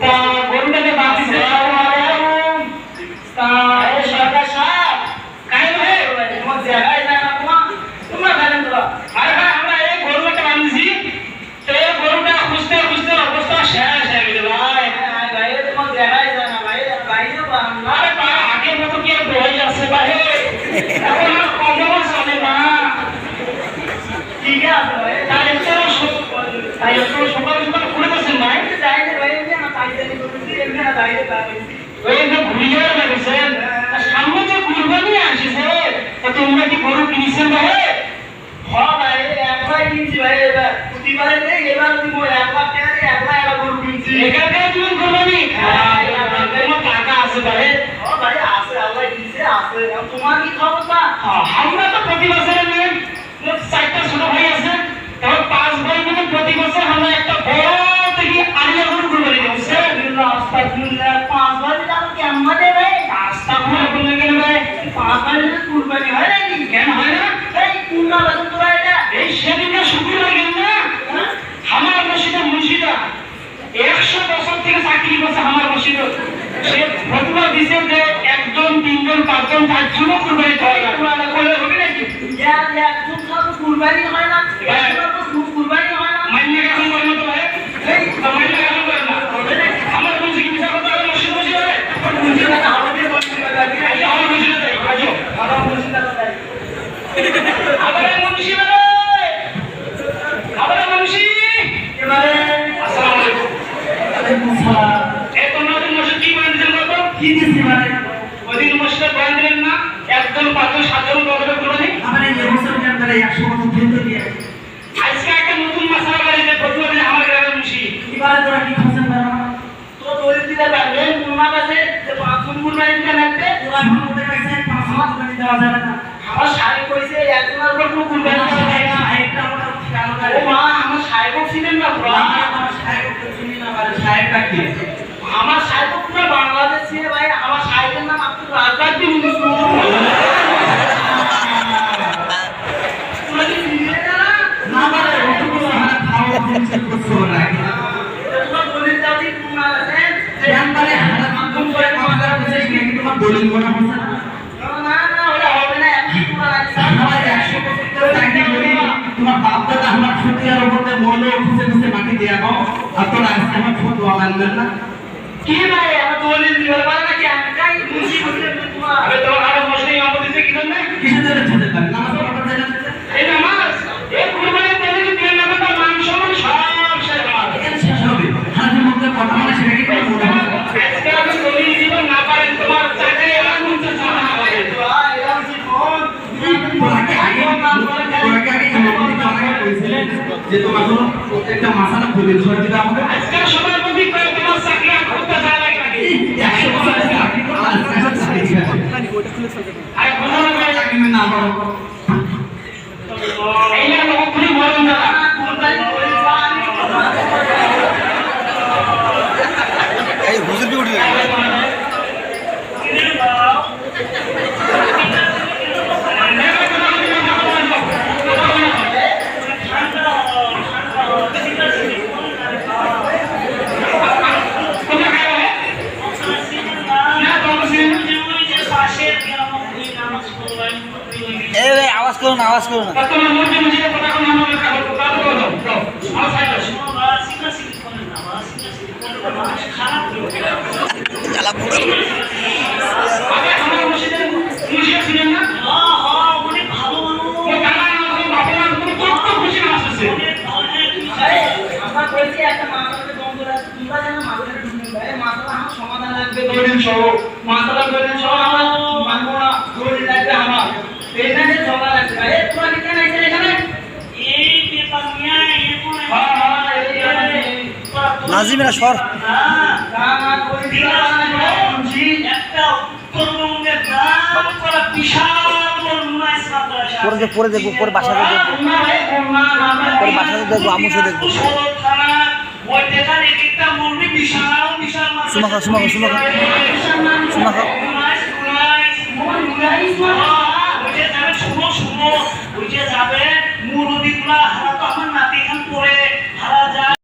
তা গরুটাকে বাঁধিছে তা এই সরকার সাহেব কাই ভাই তোমার জায়গায় যায় না তোমরা জানেন তো আরে ভাই আমরা এই গরুটাকে বাঁধিছি তো এই গরুটা খুঁজতে খুঁজতে অবস্থা শেষ হয়ে গেছে ভাই ভাই তোমার জায়গায় যায় না ভাই বাইরে আরে ভাই আগের মতো কি আর হয়ে যাচ্ছে ভাই এখন আর কমও চলে না ঠিক আছে ভাই তাই একটু সকাল সকাল ঘুরে বসেন ভাই যাই না ভাই না তাই জানি করতেছি এমনি না বাইরে পাবেছি ওই যে ঘুরে গেছেন সামনে যে কুরবানি আসছে তো তোমরা কি গরু কিনেছেন ভাই হ্যাঁ ভাই একবার কিনছি ভাই এবার প্রতিবারে নেই এবার তুমি একবার টাকা দিয়ে একবার গরু কিনছি এখান থেকে তুমি কুরবানি তোমার টাকা আছে ভাই হ্যাঁ ভাই আছে আল্লাহ দিয়েছে আছে তোমার কি খবর না আমরা তো প্রতি বছরে নেন মোট 4টা ছোট ভাই আছে তাহলে 5 ভাই মিলে প্রতি বছর আমরা একটা বড় থেকে আলিয়া গরু কুরবানি দিচ্ছি আস্তাগফিরুল্লাহ 5 ভাই মিলে আমরা কেমন দে ভাই আস্তাগফিরুল্লাহ বলে গেল ভাই 5 ভাই মিলে কুরবানি হয় নাকি কেন হয় না এই কুরনা বাজার তো এটা এই সেদিনটা শুক্রবার গেল না আমার মসজিদে মুর্শিদা 100 বছর থেকে চাকরি করছে আমার মসজিদে সে ফতোয়া দিছে যে একজন তিনজন পাঁচজন চারজনও কুরবানি হয় না কুরবানি করে হবে নাকি একজন সব কুরবানি হয় না কুরবানি হয় না মাইনে এখন করে না তো ভাই এই মাইনে এখন করে না আমার বলছি কি বিষয় কথা মসজিদ মসজিদ হবে মসজিদ না আমাদের মসজিদ লাগে এই আমার মসজিদ যাই আজো আমার মসজিদ যাই আবার মসজিদ আবার মসজিদ এবারে আসসালামু আলাইকুম ওয়ালাইকুম আসসালাম এই তোমরা মসজিদ কি বলেন দিলেন কত কি দিছি মানে ওদিন মসজিদে বয়ান দিলেন না একজন পাঁচজন সাতজন দশজন কুরবানি আমার এই বছর কেন করে 100 বছর ধরে দিয়ে আজকে একটা নতুন মাসালা বাড়িতে প্রতিবাদী আমার গ্রামের মুশি এবারে তোরা কি খাচ্ছেন না তো দলিল দিতে পারবে মুন্না কাছে যে 500 কুরবানি দিতে লাগবে ওরা এখন ওদের কাছে 500 কুরবানি দেওয়া যাবে না আমার সাহেব কইছে একজনের উপর কোনো কুরবানি দেওয়া যায় না একটা আমরা কেন করে ও মা আমার সাহেব ছিলেন না পুরো আমার সাহেব ছিলেন না মানে সাহেবটা কি আমার সাহেব পুরো বাংলাদেশ ছিল ভাই আমার সাহেবের নাম মাত্র রাজবাগ দিন না মানে ওটুকু হাত খাওয়া জিনিস করছো না তোমার দলিল দাও দি তোমরা আছেন জান মানে হাত মাধ্যম করে তোমাদের কাছে কি তোমার দলিল বলা হচ্ছে না না ওটা হবে না আমি তোমার আছে আমার 100 বছর চাকরি করি তোমার বাপ দাদা আমার ছুটিয়ার উপরে মনে খুশি খুশি মাটি দেয়া নাও আর তোরা আজকে আমার ফতোয়া মানবেন না কি ভাই আমার দলিল দিবার পারে না কি আমি কাই মুসি বসে তোমার আরে তোমার আর মশলাই আমাদের দিতে কি জন্য কিসের জন্য ছেড়ে দেন নামাজ পড়তে দেন এই নামাজ এই কুরবানি দেন কি দিয়ে না তো মান সম্মান সব শেষ হবে এটা শেষ হবে হাতের মধ্যে কথা মানে সেটা কি করে আজকে আমি দলিল দিব না পারেন তোমার চাকরি আর মন চাচা না হবে ভাই এরা জীবন তোমাকে আগে ইমামতি করাকে কইছিলেন যে তোমার কোনো প্রত্যেকটা মাসালা দলিল ধরে দিতে হবে আজকে সবার মধ্যে করে তোমার চাকরি আর করতে যায় লাগে নাকি 100 বছর চাকরি করতে আর ওটা খুলে ফেলতে আরে কথা না করে চাকরি না বড় এই না লোক খুলে বড় না এই হুজুর কি উঠে আওয়াজ করো না সমাধান লাগবে দলিল সহ মাসালা দলিল সহ আমার মানবো না দলিল লাগবে আমার এখানে জমা লাগবে ভাই তোরা কি কেন আইছেন এখানে এই পেপার নিয়ে এখন নাজিমেরা সর না কই একটা উত্তরবঙ্গের নাম করা বিশাল পরে দেখবো পরে বাসাতে দেখবো পরে বাসাতে দেখবো আমুসে দেখবো সুমাখা যাবে মুরুদি গুলা